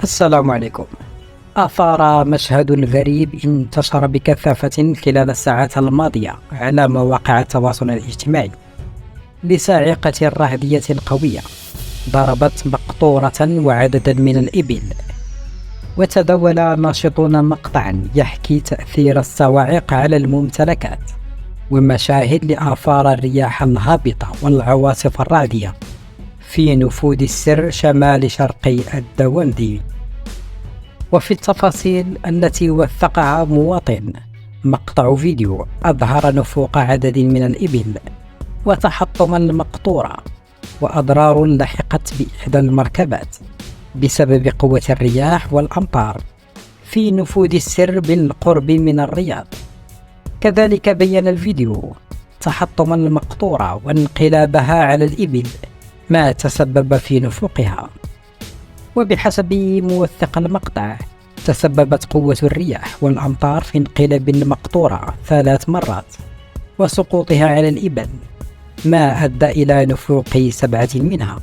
السلام عليكم. أثار مشهد غريب انتشر بكثافة خلال الساعات الماضية على مواقع التواصل الاجتماعي لصاعقة رعدية قوية ضربت مقطورة وعددا من الإبل. وتداول ناشطون مقطعا يحكي تأثير الصواعق على الممتلكات ومشاهد لآثار الرياح الهابطة والعواصف الرعدية في نفوذ السر شمال شرقي الدوندي. وفي التفاصيل التي وثقها مواطن، مقطع فيديو أظهر نفوق عدد من الإبل وتحطما مقطورة وأضرار لحقت بإحدى المركبات بسبب قوة الرياح والأمطار في نفوذ السر بالقرب من الرياض. كذلك بين الفيديو تحطم المقطورة وانقلابها على الإبل ما تسبب في نفوقها. وبحسب موثق المقطع تسببت قوة الرياح والأمطار في انقلاب المقطورة 3 مرات وسقوطها على الإبل ما أدى إلى نفوق 7 منها.